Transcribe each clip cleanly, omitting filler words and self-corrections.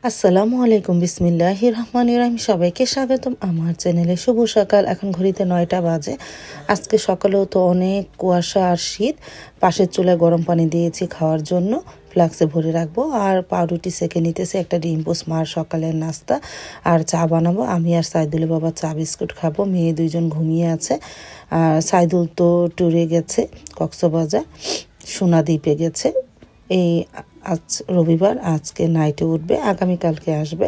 আসসালামু আলাইকুম, বিসমিল্লাহির রহমানির রহিম। সবাইকে স্বাগতম আমার চ্যানেলে। শুভ সকাল। এখন ঘড়িতে 9টা বাজে। আজকে সকালেও তো অনেক কুয়াশা আর শীত। পাশের চুলায় গরম পানি দিয়েছি খাওয়ার জন্য, ফ্লাক্সে ভরে রাখবো। আর পাউরুটি সেঁকে নিতেছি, একটা ডিম পোস্ট মার সকালের নাস্তা। আর চা বানাবো। আমি আর সাইদুলের বাবা চা বিস্কুট খাবো। মেয়ে দুইজন ঘুমিয়ে আছে। আর সাইদুল তো ট্যুরে গেছে কক্সবাজার, সোনাদ্বীপে গেছে। এই আজ রবিবার, আজকে নাইটে উঠবে, আগামীকালকে আসবে।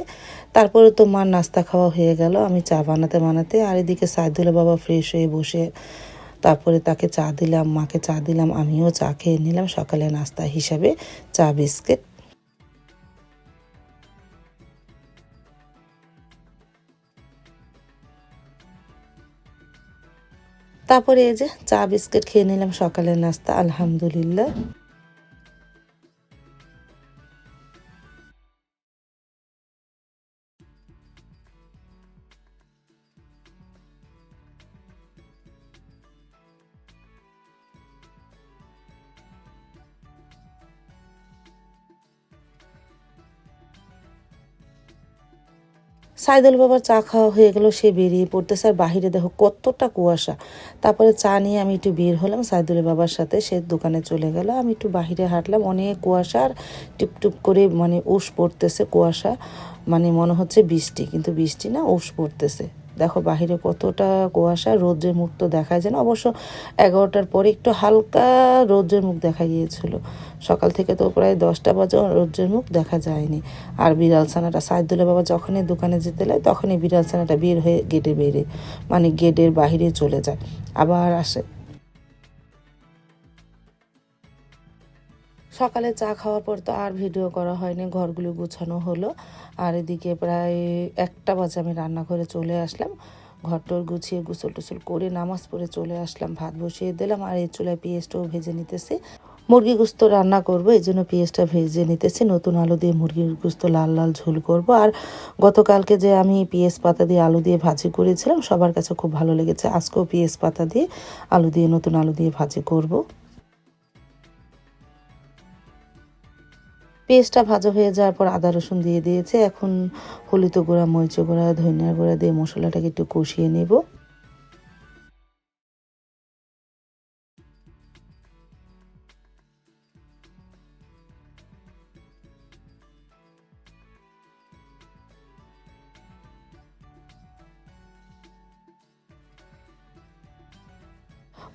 তারপরে তো মার নাস্তা খাওয়া হয়ে গেল। আমি চা বানাতে বানাতে, আর এদিকে সাইদুলের বাবা ফ্রেশ হয়ে বসে, তারপরে তাকে চা দিলাম, মাকে চা দিলাম, আমিও চা খেয়ে নিলাম সকালে নাস্তা হিসাবে চা বিস্কিট। তারপরে এই যে চা বিস্কিট খেয়ে নিলাম সকালের নাস্তা, আলহামদুলিল্লাহ। সাইদুল বাবার চা খাওয়া হয়ে গেল, সে বেরিয়ে পড়তেছে। আর বাহিরে দেখো কতটা কুয়াশা। তারপরে চা নিয়ে আমি একটু বের হলাম সাইদুলের বাবার সাথে, সে দোকানে চলে গেল। আমি একটু বাহিরে হাঁটলাম, অনেক কুয়াশা আর টুপটুপ করে মানে উস পড়তেছে কুয়াশা, মানে মনে হচ্ছে বৃষ্টি, কিন্তু বৃষ্টি না, উস পড়তেছে। দেখো বাহিরে কতটা কুয়াশা, রৌদ্রের মুখ তো দেখা যায় না। অবশ্য 11টার পরে একটু হালকা রৌদ্রের মুখ দেখা গিয়েছিল। সকাল থেকে তো প্রায় 10টা বাজে রৌদ্রের মুখ দেখা যায়নি। আর বিড়াল ছানাটা, সাইদুলের বাবা যখনই দোকানে যেতে লাগে তখনই বিড়াল ছানাটা বের হয়ে গেটে বেরে, মানে গেটের বাহিরে চলে যায়, আবার আসে। সকালে চা খাওয়ার পর তো আর ভিডিও করা হয়নি, ঘরগুলো গুছানো হলো। আর এদিকে প্রায় 1টা বাজে আমি রান্নাঘরে চলে আসলাম। ঘরটর গুছিয়ে গোসল টোসল করে নামাজ পড়ে চলে আসলাম, ভাত বসিয়ে দিলাম। আর এই চুলায় পেঁয়াজটাও ভেজে নিতেছি। মুরগি গোস্ত রান্না করব, এই জন্য পেঁয়াজটা ভেজে নিতেছি। নতুন আলু দিয়ে মুরগির গোস্ত লাল লাল ঝোল করব। আর গতকালকে যে আমি পেঁয়াজ পাতা দিয়ে আলু দিয়ে ভাজি করেছিলাম, সবার কাছে খুব ভালো লেগেছে। আজকেও পেঁয়াজ পাতা দিয়ে আলু দিয়ে, নতুন আলু দিয়ে ভাজি করব। পেঁয়াজটা ভাজা হয়ে যাওয়ার পর আদা রসুন দিয়ে দিয়েছে। এখন হলুদ গুঁড়া, মরিচ গুঁড়া, ধনিয়া গুঁড়া দিয়ে মশলাটাকে একটু কষিয়ে নেব।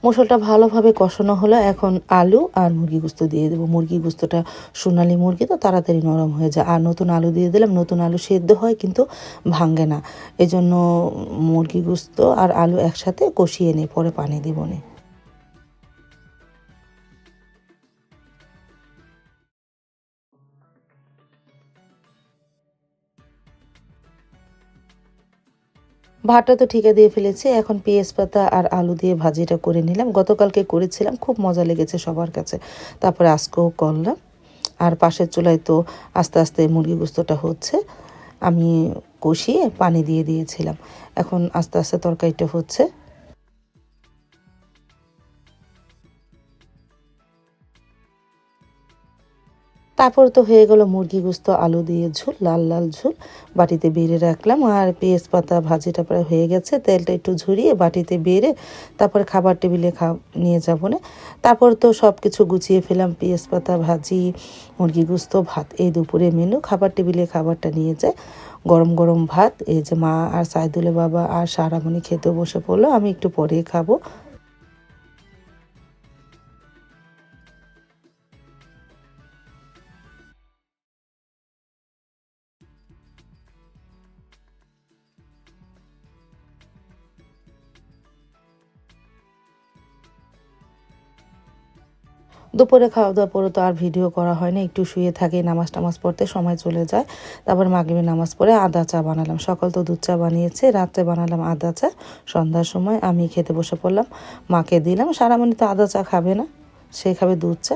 মশলাটা ভালোভাবে কষানো হলো। এখন আলু আর মুরগি গোস্ত দিয়ে দেবো। মুরগি গোস্তটা সোনালি মুরগি তো তাড়াতাড়ি নরম হয়ে যায়। আর নতুন আলু দিয়ে দিলাম, নতুন আলু সেদ্ধ হয় কিন্তু ভাঙে না। এজন্য মুরগি গোস্ত আর আলু একসাথে কষিয়ে নিই, পরে পানি দিব না। ভাতটা তো ঠিকা দিয়ে ফেলেছি। এখন পেঁয়াজ পাতা আর আলু দিয়ে ভাজিটা করে নিলাম। গতকালকে করেছিলাম, খুব মজা লেগেছে সবার কাছে। তারপরে আজকেও করলাম। আর পাশের চুলায় তো আস্তে আস্তে মুরগি গোস্তটা হচ্ছে। আমি কষিয়ে পানি দিয়ে দিয়েছিলাম। এখন আস্তে আস্তে তরকারিটা হচ্ছে। তারপর তো হয়ে গেল মুরগি গোস্ত আলু দিয়ে ঝোল, লাল লাল ঝোল। বাটিতে বেড়ে রাখলাম। আর পেঁয়াজ পাতা ভাজিটা প্রায় হয়ে গেছে, তেলটা একটু ঝরিয়ে বাটিতে বেড়ে তারপরে খাবার টেবিলে নিয়ে যাব না। তারপর তো সব কিছু গুছিয়ে ফেলাম, পেঁয়াজ পাতা ভাজি, মুরগি গোস্ত, ভাত, এই দুপুরে মেনু। খাবার টেবিলে খাবারটা নিয়ে যায়, গরম গরম ভাত। এই যে মা আর সাইদুলের বাবা আর সারামণি খেতে বসে পড়লো, আমি একটু পরে খাবো। দুপুরে খাওয়া দাওয়ার পরে তো আর ভিডিও করা হয় না, একটু শুয়ে থাকি, নামাজ টামাজ পড়তে সময় চলে যায়। তারপর মাগরিবের নামাজ পড়ে আদা চা বানালাম। সকাল তো দুধ চা বানিয়েছে, রাত্রে বানালাম আদা চা। সন্ধ্যার সময় আমি খেতে বসে পড়লাম, মাকে দিলাম। সারামণি তো আদা চা খাবে না, সে খাবে দুধ চা।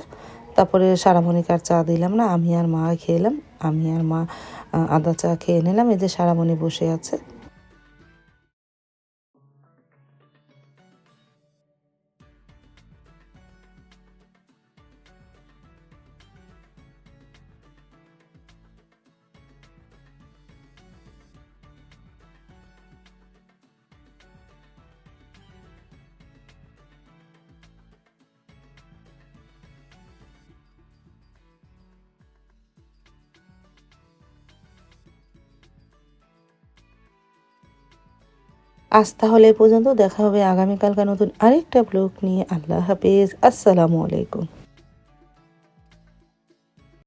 তারপরে সারামণিকে আর চা দিলাম না, আমি আর মা খেলাম। আমি আর মা আদা চা খেয়ে নিলাম। এই যে সারামণি বসে আছে। আজ তাহলে এ পর্যন্ত, দেখা হবে আগামীকালকার নতুন আরেকটা ব্লগ নিয়ে। আল্লাহ হাফেজ, আসসালামু আলাইকুম।